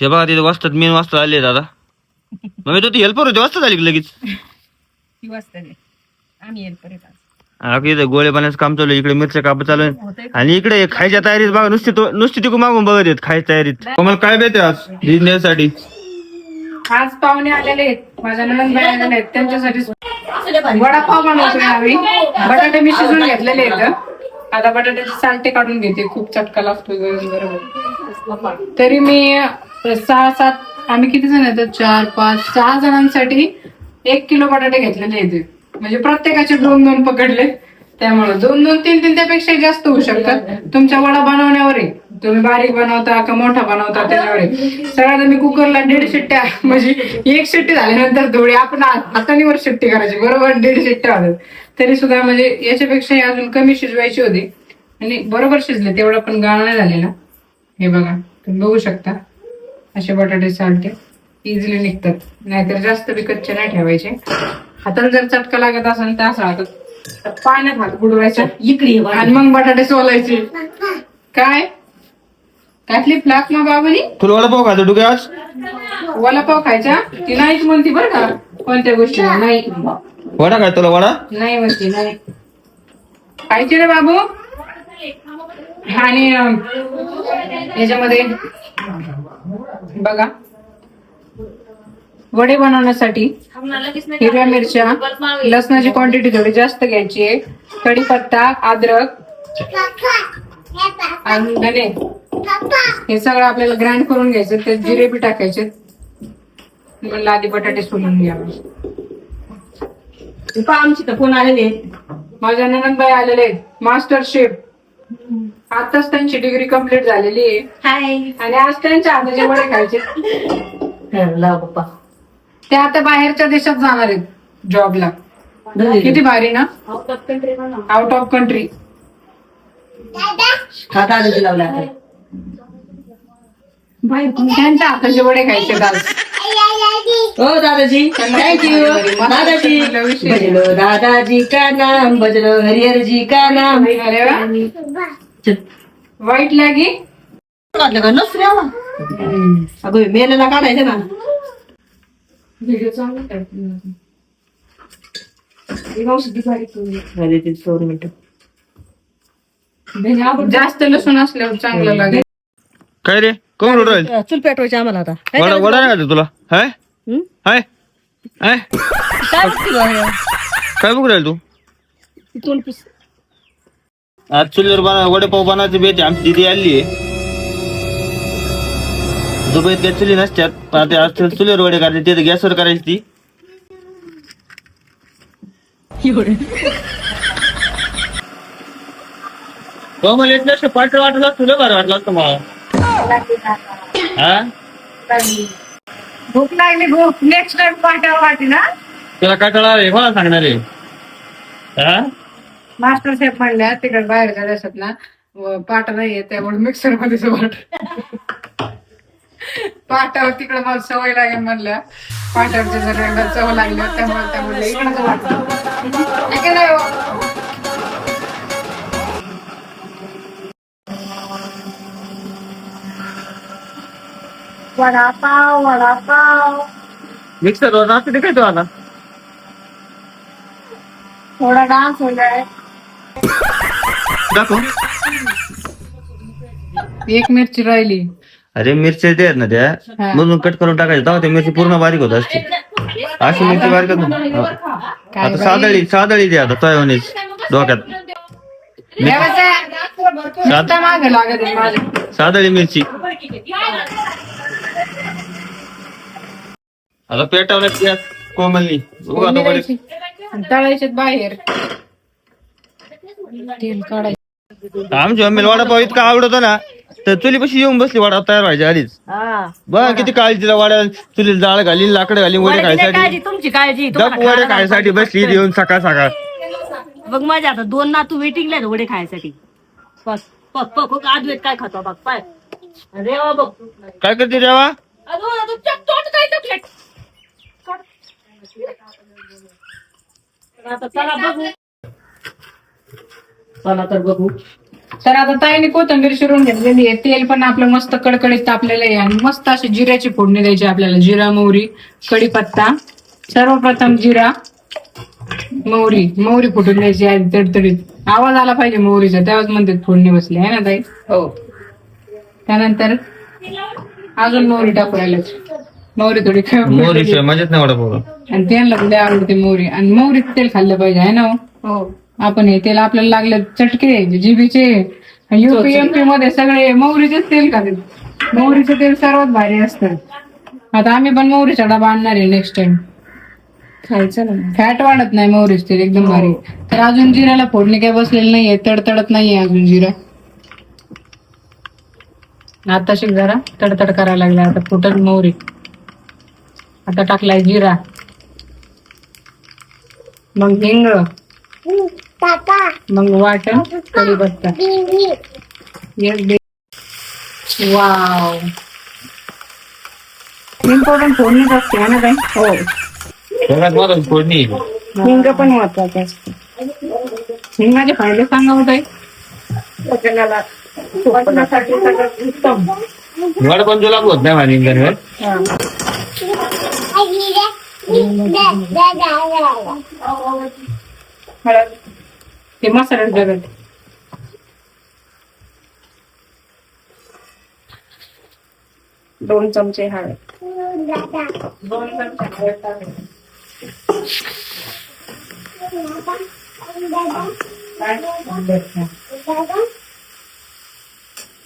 हे बघा तिथे वाजतात मेन वाजता आले दादा. मग ती हेल्पर होती वाजता झाली लगेच. ती वाजता आम्ही हेल्पर येतात. इथे गोळे बनायचं काम चालू इकडे मिरच्या काप चालू आहे आणि इकडे खायच्या तयारीत बघा नुसती तिकू मागून बघत येत खायच्या तयारीत. तुम्हाला काय भेटते आज बिझनेससाठी? आज पाहुणे आलेले आहेत माझ्या नंदबाई आलेले आहेत त्यांच्यासाठी वडापाव बनवतोय आम्ही. बटाटे मी शिजून घेतलेले आहेत. आता बटाट्याचे साल्टे काढून घेते. खूप चटका लागतो बरोबर. तरी मी 6-7 आम्ही किती जण येतात 4-5-6 जणांसाठी 1 किलो बटाटे घेतलेले आहेत. म्हणजे प्रत्येकाचे 2-2 पकडले. त्यामुळे 2-2 3-3 त्यापेक्षा जास्त होऊ शकतात. तुमच्या वडा बनवण्यावर आहे. तुम्ही बारीक बनवता का मोठा बनवता त्याच्यावर आहे. सगळ्यात मी कुकरला 1.5 शिट्ट्या म्हणजे 1 शिट्टी झाल्यानंतर थोडी आपण हातानीवर शिट्टी करायची बरोबर 1.5 शिट्ट्या होतात. तरी सुद्धा म्हणजे याच्यापेक्षा अजून कमी शिजवायची होती आणि बरोबर शिजले. तेवढा पण गाळ नाही झालेला. हे बघा तुम्ही बघू शकता असे बटाटे साल्टे इझिली निघतात. नाहीतर जास्त बी कच्चे नाही ठेवायचे. हाताला जर चटका लागत असेल तर असं हातात पाण्यात हात बुडवायचा इकडे आणि मग बटाटे सोलायचे. काय त्यातली फ्लाक मग बाबानी तुला वडापाव खायचं डुके आज? वडापाव खायचा ती नाहीच म्हणती बरं का. कोणत्या गोष्टी नाही वडा काय तुला वडा नाही म्हणते नाही खायचे रे बाबू. आणि याच्यामध्ये बघा वडे बनवण्यासाठी हिरव्या मिरच्या लसणाची क्वांटिटी थोडी जास्त घ्यायची आहे. कढीपत्ता अद्रक आणि धने हे सगळं आपल्याला ग्राइंड करून घ्यायचं. त्यात जिरे बी टाकायचे. म्हणलं आधी बटाटे सोलून घ्यावे. आमची तर कोण आलेले माझ्या ननंदबाई आलेले आहेत मास्टर शेफ. आताच त्यांची डिग्री कंप्लीट झालेली आहे आणि आज त्यांच्या हाताचे वडे खायचे. ते आता बाहेरच्या देशात जाणार आहेत जॉबला. किती भारी ना. Out of country. त्यांच्या हाताचे वडे खायचे आज. ओ दादाजी थँक्यू. दादाजी बजलो दादाजी का नाम बजलो हरिहर जी का नाम. व्हाईट लॅगी वाटलं का नसरे अगं मेलेला काढायचं ना. व्हिडिओ चांगला जास्त लसूण असल्यावर चांगलं लागेल. काय रे कोण रोड राहील? चूल पेटवायची आम्हाला आता. वडा वडा नाही तुला हाय हाय हाय काय बघू राहील तू? आज चुलीवर वडेपाव बनायची बेट आमची दिदी आली आहे. दुबईत काय चुली नसतात आता आज चुलीवर वडे करायचे. तिथे गॅसवर करायची ती. मला इथलं पाठ वाटलं तुला बरं वाटलं असतं मला. भूक लागली भूक. नेक्स्ट टाइम पाठवा वाटी ना. तुला कंटाळा आहे मला सांगणार आहे. मास्टर शेफ म्हणल्या तिकडे बाहेरच्या देशात ना पाट नाहीये त्यामुळे मिक्सर मध्ये पाटावर तिकडे मला सवय लागेल म्हणल्या. पाटावरच्या जर एकदा चव लागली त्यामुळे इकडे वाटत. वडापाव वडापाव मिक्सर वर असते काय तू आता थोडा डान्स हो जाए. दाखव. एक मिरची राहिली. अरे मिरच्या ते आहेत ना त्या मधून कट करून टाकायचं तेव्हा ते मिरची पूर्ण बारीक होत असते. अशी मिरची बारीक होत. आता सादळी दे आता तोयवणीच डोक्यात सादळी मिरची. आता पेटावल्या कोमलनी तळायचे बाहेर तेल काढायचं. आमच्या मम्मीला वडापाव इतका आवडतो ना तर चुलीपाशी येऊन बसली वडा तयार व्हायच्या आधीच. बघ किती काळजी तिला वड्या चुलीला जाळ घाली लाकडं घाली वडे खायसाठी. तुमची काळजी वडे खायसाठी बसली येऊन सकाळ सकाळ. बघ माझ्या आता 2 नातू वेटिंगला आहेत वडे खायसाठी. आदवेत काय खातो बघ पाय रेवा बघ काय करते रेवा. आता चला बघू. चला तर बघू तर आता ताईने कोथिंबीर शिरून घेतलेली आहे. तेल पण आपलं मस्त कडकडीत तापलेलं आहे आणि मस्त अशी जिऱ्याची फोडणी द्यायची आपल्याला. जिरा, मोहरी, कढीपत्ता. सर्वप्रथम जिरा, मोहरी फुटून द्यायची आहे तडतडीत. आवाज आला पाहिजे मोहरीचा, त्यावेळेस म्हणते फोडणी बसली आहे ना ताई. हो. त्यानंतर अजून मोहरी टाकू राहिली. मोहरी थोडी मोहरीशिवाय मजाच नाही वडापाव. आणि त्यांना लय आवडते मोहरी. आणि मोहरीच तेल खाल्लं पाहिजे आहे ना हो? हो. आपण हे तेल आपल्याला लागलं चटके जिबीचे. UP-MP मध्ये सगळे मोहरीचेच तेल खातात. मोहरीचं तेल सर्वात भारी असतं. आता आम्ही पण मोहरीचा डबा आणणार आहे नेक्स्ट टाइम. खायचं ना. फॅट वाढत नाही मोहरीच तेल, एकदम भारी. तर अजून जिऱ्याला फोडणी काय बसलेली नाहीये, तडतडत नाहीये अजून जिरा. आता शिक जरा तडतड करायला लागला. आता फुटत मोहरी. आता टाकलाय जिरा, मग हिंग, मग वाटण कढीपत्ता. वाव, इम्पॉर्टंट फोडणीच असते है ना ताई? हो. सगळ्यात महत्वाची फोडणी. हिंग पण महत्वाचं असतं. हिंगाचे फायदे सांगा हो ताई. पचनाला पचनासाठी सगळ्यात उत्तम. वडापाव जुलाब होत नाही माझ्या इंधन. हळद, ते मसाल्यात जगत. दोन चमचे हळद. 2 चमचे हळद टाकायची.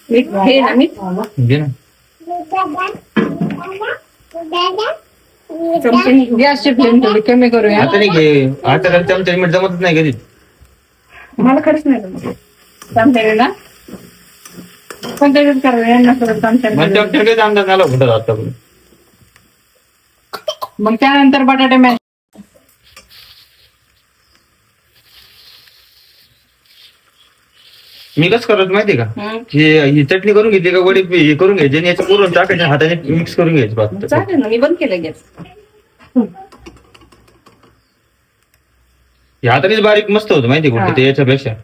मीठ हे ना मीठ घे ना. चमचे गॅसची फ्लेम थोडी कमी करूया. आता नाही घे. आता चमचा मीठ जमतच नाही कधी. मला खरंच नाही जमत. चमच्याने ना पण त्याच्यात करूया यांना थोडं चमच्याने. म्हणजे आमच्याकडे अंदाज आला कुठं आता. मग त्यानंतर बटाटे मॅश. मी कसं करत माहितीये का, ही चटणी करून घेतली का वडी हे करून घ्यायची आणि याचं पुरण टाकायच्या हाताने मिक्स करून घ्यायचं फक्त. चालेल ना, मी बंद केलं गॅस. हे हातानेच बारीक मस्त होतं माहितीये कुठे ते याच्यापेक्षा.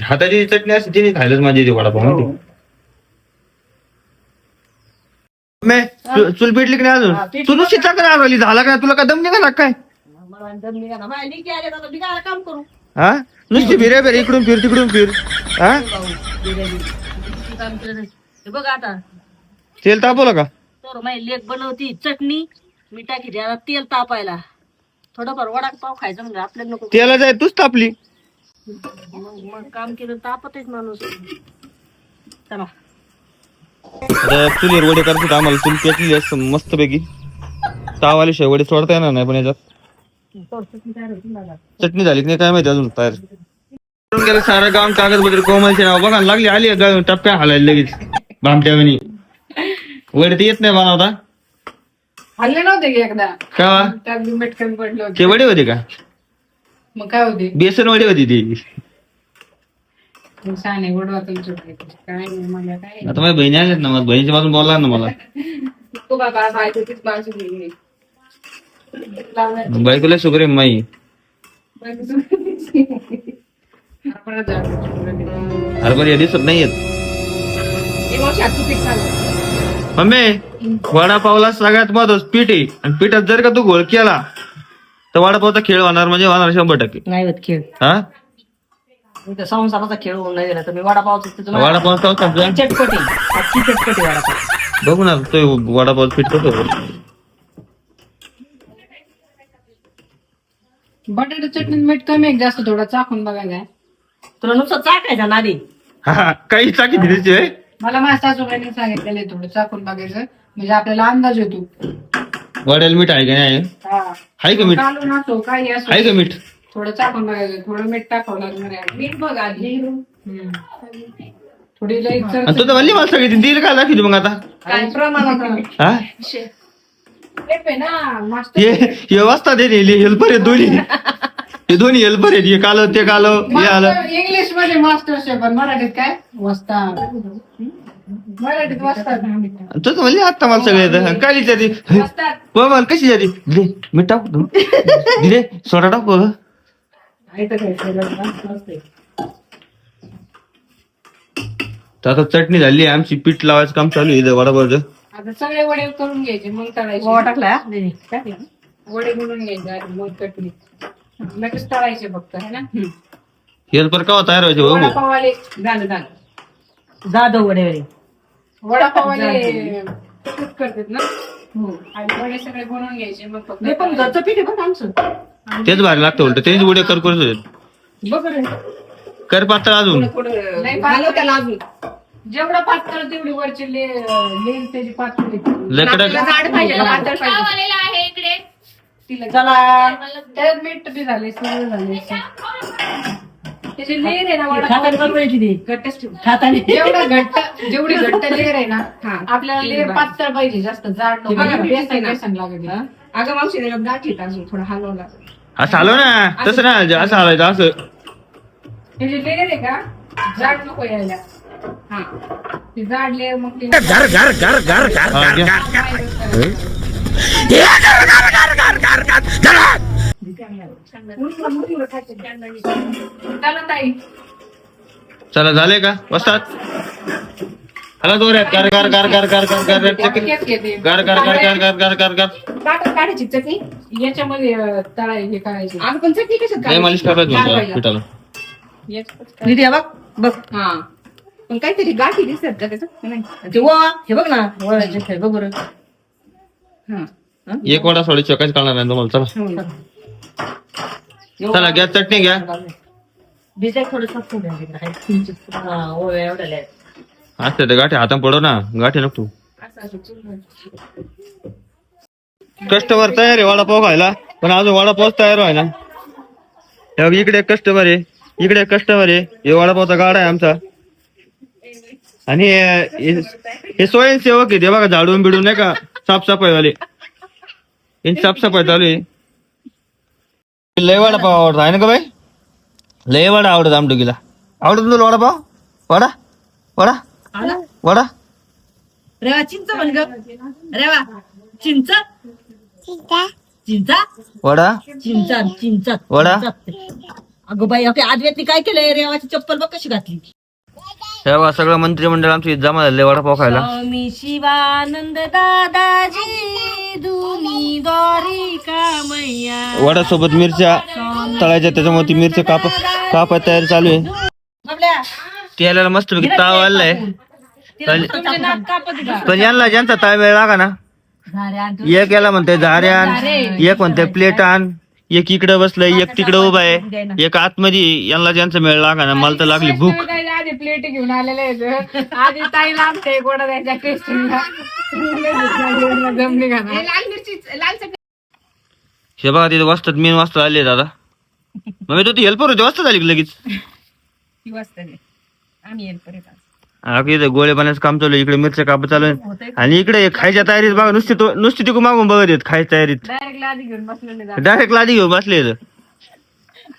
हाताची चटणी असते तिने खायलाच माझी येते वडापाव माहिती. चूल पेटली की नाही अजून? तू नुसती चाकर आवली झाला का? तुला का दम निघाला काय? काम करू. हा, नुसती फिरे फिर इकडून फिर तिकडून फिर. हा, बघ आता तेल तापवलं का? तर माझी लेक बनवती चटणी, मी टाकी द्या तेल तापायला. थोडंफार वडापाव खायचं म्हणजे आपल्याला नको. तेला जाय तूच तापली. मग काम केलं तापतच माणूस. चला आता चुलीवर वडे करायचे आम्हाला. चूल पेटलेली असं मस्त पैकी. ताव आल्याशिवाय वडे सोडता येणार नाही. पण याच्यात चटणी झाली की नाही काय माहिती अजून तयार. गेलं सारं गाव कागदपत्र कोमलचे नाव बघा लागली. आली टप्प्या हालायला लगेच भामट्यावणी. वडे तर येत नाही बनवता. हल्ले नव्हते की एकदा का त्यात बी मीठ कमी पडलं होतं. ते वडे होते का? मग काय होते? बेसन वडे होती ती. साने गोडवा तुमचं काय नाही मला काय. आता माझ्या बहिणी आल्यात ना, माझ्या बहिणीच्या बाजून बोलला ना मला. तू बाबा बायको तीच माणसं गेली. बायकोला शुगर आहे माई. हरभरे दिसत नाही येत. मम्मी, वडापावला सगळ्यात महत्वाचं पीठ आहे. आणि पिठात जर का तू घोळ केला तर वडापावचा खेळ होणार म्हणजे होणार 100%. नाही होत खेळ. हा, संसाराचा खेळ होऊन नाही दिला तर मी वडापावचं वडापाव चटपटी आजची चटपटी वडापाव बघू ना तो वडापाव पीठ कसं. बटाटा चटणी मीठ कमी आहे जास्त थोडं चाकून बघायला. तुला नुसतं चाकायचं नादी. हा, काही टाकी दिली आहे. मला माझ्या सासूबाईने सांगितलेलं आहे थोडं चाकून बघायचं म्हणजे आपल्याला अंदाज येतो. वड्याला मीठ आहे का नाही? आहे का मीठ? कालून असो काही असो आहे का मीठ? थोडं चाकून बघायचं. थोडं मीठ टाकावं लागणार. मीठ बघ आधी. थोडी लई आणि तू तर म्हणली मला सगळी दिली काय दाखवली मग आता. काय प्रमाणात हा, ना मस्त. हे व्यवस्था दे हेल्पर आहेत दोन्ही. हे दोन्ही हेल्पर आहेत. हे काल ते काल हे आलं. इंग्लिश मध्ये मास्टर शेफ, मराठीत काय वस्ताद. मराठीत वस्ताद. तू तर म्हणली आता मला सगळे येतं. काय लिहिते ती वस्ताद. मला कशी जाते? मीठ टाकू दिले सोडा टाकू. तर आता चटणी झाली आमची, पीठ लावायचं काम चालू आहे वडापावचं. आता सगळे वडे करून घ्यायचे मग तळायचे. ओवा टाकला वडे बनवून घ्यायचे आणि मग चटणी लगेच तळायचे फक्त है ना. हेल्पर का तयार व्हायचे हो? वडापाववाले जाधव वडे वडापाववाले तसंच करतात ना. आणि वडे सगळे बनवून घ्यायचे मग फक्त पण घरचं पीठ आहे बघ आमचं. तेच भारी लागतं उलट, तेच उडे कर करत होते. बघ रे. कर पातळ अजून. नाही पातळ त्याला अजून जेवढं पातळ तेवढी वरची लेन त्याची पातळ लकडं जाड पाहिजे पातळ पाहिजे. चला त्यात मीठ बी झाले सगळं झाले. त्याची लेअर आहे ना खाताना बनवायची ती. घट्टच ठेव. खाताना जेवढी घट्ट लेअर आहे ना आपल्याला लेअर पातळ पाहिजे, जास्त जाड नको. बेसन लागेल. अगं मावशी त्याच्यात गाठी अजून थोडं हलवं लागेल. असं आलो ना, तसं ना असं हलायचं असं. त्याची लेअर आहे का जाड नको यायला. हा ती जाड लेअर मग ती हा, घ्या. त्याला ताई चला झाले का वस्तात? हला दोऱ्यात कर कर कर कर कर कर कर केस घेते. कर कर कर कर कर कर कर कर काढायची चटणी याच्यामध्ये तळायची करायची. आपण पण चटणी कशात लय मालिश करायचं पिठाला. निधी बघ बघ हा पण काहीतरी गाठी दिसतात का त्याचं नाही. ते ओवा हे बघ ना ओव्याचे खेळ बघ बरं. हा एक वडा सोडे चकाच करणार नाही तुम्हाला. चला चला घ्या चटणी घ्या. डिझाईन थोडं सपसून द्या. हा ओव्या एवढ्या लिहायचं. असते ते गाठी हातान पडव ना, गाठी नको. कस्टमर तयार आहे वडापाव खायला, पण अजून वडापाव तयार व्हायला. हे बघ, इकडे एक कस्टमर आहे, इकडे एक कस्टमर आहे. हे वडापावचा गाडा आहे आमचा. आणि हे स्वयंसेवक आहे ते बघा, झाडून बिडून नाही का साफसफाई वाले. यांची साफसफाई चालू आहे. लय वडापाव आवडतो आहे ना का बाई? लय वडा आवडत आमडुकीला. आवडत तुला वडापाव? वडा वडा वडा रेवा चिंच म्हण ग. रेवा चिंच चिंचा वडा चिंचा चिंचा वडा. अगं बाई ओके आज व्यक्ती काय केलंय रेवाची चप्पल बघ कशी घातली. तेव्हा सगळं मंत्रिमंडळ आमची जमा झाले वडापाव खायला. स्वामी शिवानंद दादाजी दुनी द्वारिका मैया. वडा सोबत मिरच्या तळायच्या, त्याच्यामुळे ती मिरच्या कापाय तयारी चालू आहे. बाबल्या, त्याला मस्त पैकी ताव आलाय. तुमचे नाक कापत जा. पण यांना ज्यांचा ताव वेळ लागा ना, झारे आण तू. एक याला म्हणते झारे आण, एक म्हणते प्लेट आण, एक इकडे बसलंय, एक तिकडे उभा आहे, एक आतमध्ये. यांना ज्यांचा मेळ लागा ना, मला तर लागली भूक. आधी प्लेट घेऊन आलेले आहेत. आधी ताई लागते गोडा द्यायच्या टेस्टिंगला जमली का ना. लाल मिरची लाल चटणी हे बघा तिथे वाजतात, मेन वाजता आले दादा. मग तू ती हेल्पर होती, वाजता झाली लगेच. ती वाजता आम्ही येईल परत. इथे गोळे पाण्याचं काम चालू आहे, इकडे मिरच्या काप चालू आहे. आणि इकडे खायच्या तयारीत बघा, नुसती तिकू मागून बघत येत खायच्या तयारीत. डायरेक्ट लादी घेऊन बसलेले डायरेक्ट लादी घेऊन बसले.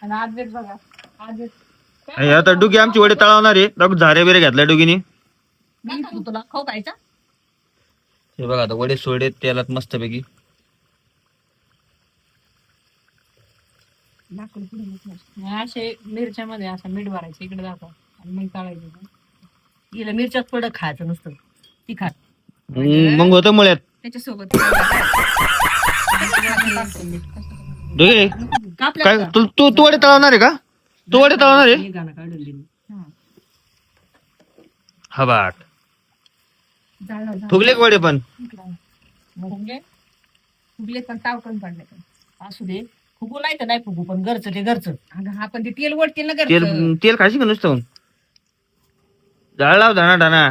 आणि आज बघा आज आता डुगी आमची वडे तळावणार आहे. झारे बिरे घातल्या डुगीने. तुला खाऊ खायचा. हे बघा आता वडे सोडे तेलात मस्त पैकी. असे मिरच्यामध्ये असं मीठ भरायचं इकडे दाखव आणि मग तळायचं. हिला मिरच्यात थोडं खायचं नुसतं तिखट. मग होतं मुळ्यात त्याच्यासोबत डुगे. काय तू वडे तळवणार आहे का? तू वडे तळवणार आहे? गाणं काढून दिली. हा बाट फुगले का वडे पण? फुगले पण ताव पण पडले. असू दे फुगू नाही तर नाही फुगू पण घरचं ते घरचं. अगं हा पण ते तेल वडतील ना तेल खाशी का नुसतं? जाळ लाव दाना दाना.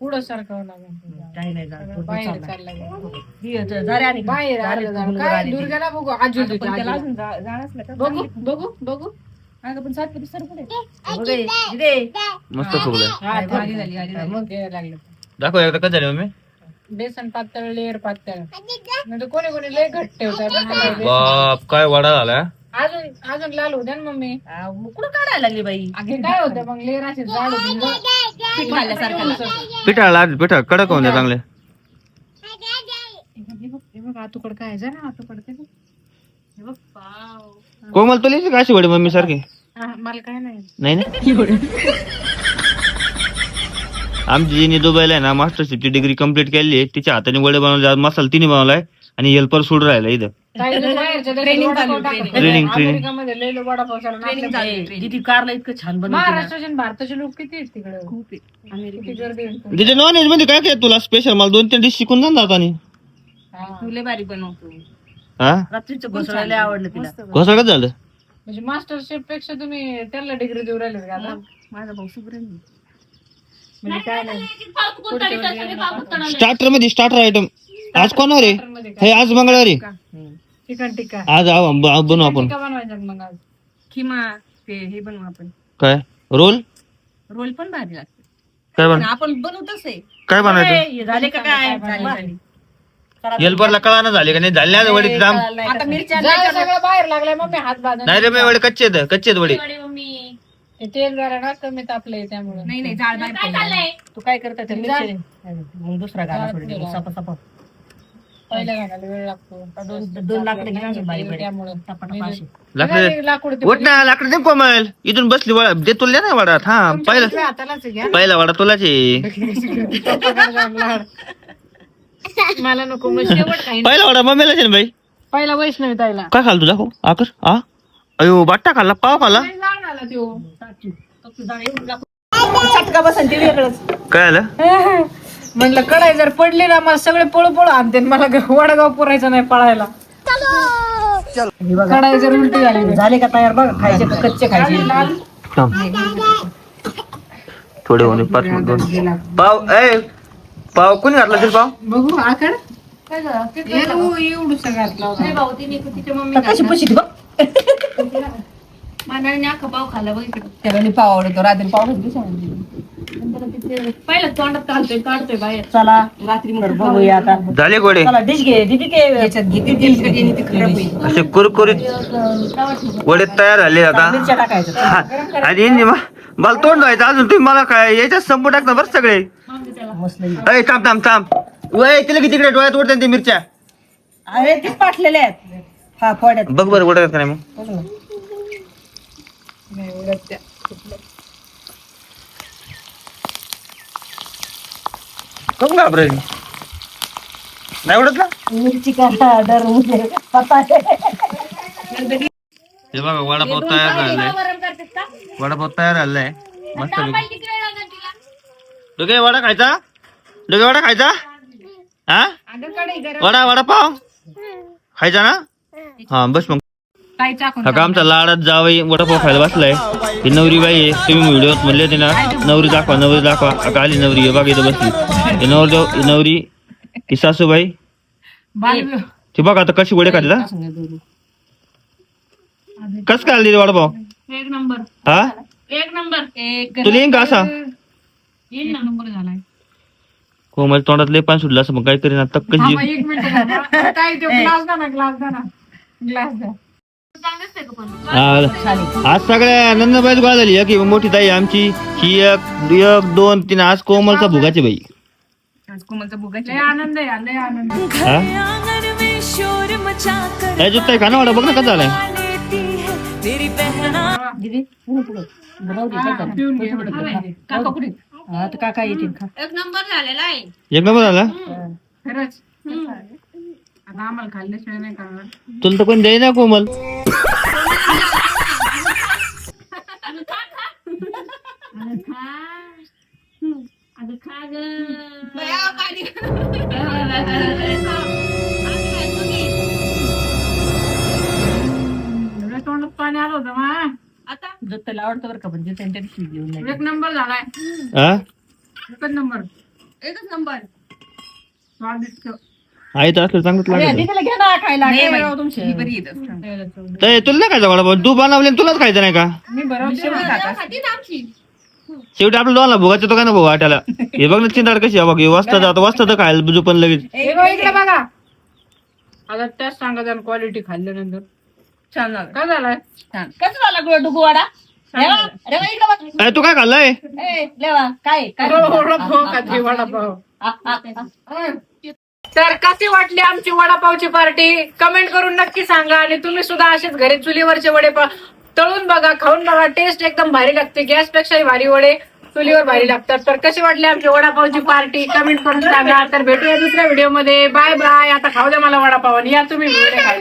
पुढं सारखं लागेल. काही नाही जात. बाहेर चालला गेला. ही झारे आणि बाहेर आलं जाणं. काय दुर्गाला बघू आजू त्याला अजून बघू बघू बघू. अगं पण सात सर पुढे मस्त फुगलं. भारी झाली मग लागलं. दाखव एकदा कसं झालं मम्मी. बेसन पातळ लेअर पातळ म्हणजे कोणी कोणी लय घट्ट ठेवतात. बाप काय वडा झाला. अजून अजून लाल होत्या ना मम्मी. कुठं काढायला लागली बाई. अगं काय होतं मग लेअर असे जाड होती पिठा पिठा कडक होऊन द्या चांगले. बघ आतुकड काय आहे ना आतुकड ते बघ. हे बघ पाव कोमल तुला येते का अशी वडे मम्मी सारखे? मला काय नाही. नाही ना. आमची जिनी दुबईला आहे ना मास्टरशिपची डिग्री कंप्लीट केली आहे. तिच्या हाताने वडे बनवले, आज मसाला तिने बनवलाय आणि हेल्पर सोडून राहिला इथं. ट्रेनिंग कारला इतकं छान बनवते ना. महाराष्ट्राचे आणि भारताचे लोक किती आहेत तिकडे? खूप किती गर्दी आहे. तिथे नॉन व्हेज मध्ये काय काय तुला स्पेशल? मला 2-3 डिश शिकून जा जातानी. तुले भारी बनवतो. हा रात्रीचं घोसळायला आवडलं तिला. घोसाळच झालं. म्हणजे मास्टर शेफ पेक्षा तुम्ही त्याला डिग्री देऊ राहिले का आता? माझा भाऊ सुग्रण म्हणजे काय नाही. स्टार्टर मध्ये स्टार्टर आयटम आज कोणावर आहे? हे आज मंगळवार आहे. चिकन टिक्का आज बनवू आपण. टिक्का बनवायचं मग आज. किमा ते हे बनवू आपण. काय रोल? रोल पण भारी लागते. काय बन आपण बनवतोच आहे. काय बनायचं? हे झाले का काय? झाली. हेल्परला कळाना झाले का नाही? झाले ना वडे दाम. आता मिरच्या जायला सगळं बाहेर लागलाय मग मी हात बांधून. नाही रे मी वडे कच्चे आहेत, कच्चे आहेत वडे. ते तेल जरा ना कमी तापलंय त्यामुळे. नाही नाही जाळ बाहेर तू काय करता ते मिरची मग दुसरा गाणा सोडली सपा सपा पहिल्या घालायला वेळ लागतो. दोन लाकडं घ्या बाई बाई त्यामुळे लाकडं लाकूड ते उठ ना, लाकडं दे कोमल. इथून बसली वडा दे तुला ना वडा. हा पहिला हातालाच घ्या. पहिला वडा तुलाच आहे. मला नको मग शेवट काही पहिला वडा मम्मीलाच आहे ना बाई. पहिला वैष्णवी ताईला काय खाल तुझा आकर? आ अयो बाट्टा खाल्ला, पाव खाल्ला. लागला त्यो. चटका बसन ते वेगळंच. काय आलं? म्हणलं कढाई जर पडली ना मला सगळे पळू पळू आणते. मला वडगाव पुरायचं नाही पळायला. कढाई जर उलटी झाली झाले का तयार बघ खायचे का कच्चे खायचे. थोडे होणे 5 मिनिट. पाव पाव कोणी घातला ते पाव? बघू आकड एवढं घातला होता. कशी पशी बघ पाव खाल्ला बघ त्याला पाव आवडतो. रात्री पाव पहिलं तोंडात काढतोय बाहेर. चला रात्री मग बघूया आता. झाले गोडे. चला डिश घे दीदी ते याच्यात घे. असे कुरकुरीत वडे तयार झाले आता. मिरच्या टाकायचं आणि मला तोंड व्हायचं अजून. तुम्ही मला काय याच्यात संपू टाकता बरं सगळे. मस्त. अय थांब थांब थांब. वय तिला किती तिकडे डोळ्यात उडतात ते मिरच्या. अरे तेच पाटलेले आहेत. हा फोड्यात बघ बरं उडतात का नाही मग. बघ ना. नाही उडत त्या. बघ ना बरं. नाही उडत ना. मिरची का डर पता हे बघा वडापाव तयार झालाय. वडापाव तयार झालाय मस्त. डोके वडा खायचा? डोके वडा खायचा? हा वडापाव खायचा ना? हा बस मग. का आमचा लाडात जावई वडापाव खायला बसलाय. ही नवरी बाई आहे. तुम्ही व्हिडिओ म्हणले होते ना नवरी दाखवा नवरी दाखवा. का आली नवरी हे बघा इथं बसली. ही नवरी ही सासूबाई. ती बघा आता कशी वडे खाते. कस काय आली वडापाव? एक नंबर. हा एक नंबर. तुला येईन का असा? येईल ना नंबर झालाय. हो माझ्या तोंडात लय पाणी सुटलं असं मग काय करीन आता. कशी एक मिनिट काय तो ग्लास द्या ना ग्लास द्या ना ग्लास द्या. आज सगळ्या नंदबाईच गोळा झाली. एक मोठी ताई आमची ही 1 2 3. आज कोमलचा भुगाची बाई. आज कोमलचा भुगाची लय आनंद आहे लय आनंद. याच्यात काय खाना वाटा बघ ना कसा झालाय. दीदी काका कुठे? आता काका येतील. एक नंबर झालेला आहे. एक नंबर झाला. खरंच आता आम्हाला खाल्ल्याशिवाय नाही करणार. तुला तर कोण द्याय ना कोमल. तोंडात पाणी आलं होतं मा. आता त्याला आवडतं बरं का पण जे त्यांच्या घेऊन एक नंबर झालाय. हा एकच नंबर. एकच नंबर. स्वादिष्ट. आई तर असलं चांगलंच लागत. दीदीला घ्या ना खायला. तुमची बरी येत तुला नाही खायचा वडापाव. तू बनवले तुलाच खायचं नाही का? मी बरोबर शेवटी आपल्या दोनला भोगायचं तो काय ना भोगा वाट्याला. हे बघ ना चिंताड कशी आहे बघ. वाजता जातो वाजता तर खायला बुजू पण लगेच. इकडे बघा. आता त्याच सांगा त्याला क्वालिटी खाल्ल्यानंतर छान झालं. काय झालाय? छान कसं झाला गोड डुगवाडा? अरे तू काय खाल्लाय? लेवा काय वडापाव खाते वडापाव. तर कशी वाटली आमची वडापावची पार्टी कमेंट करून नक्की सांगा. आणि तुम्ही सुद्धा असेच घरी चुलीवरचे वडे तळून बघा, खाऊन बघा. टेस्ट एकदम भारी लागते. गॅसपेक्षाही भारी वडे चुलीवर भारी लागतात. तर कशी वाटली आमची वडापावची पार्टी कमेंट करून सांगा. तर भेटूया दुसऱ्या व्हिडिओमध्ये. Bye bye. आता खाऊ द्या मला वडापाव आणि या तुम्ही व्हिडिओ खायला.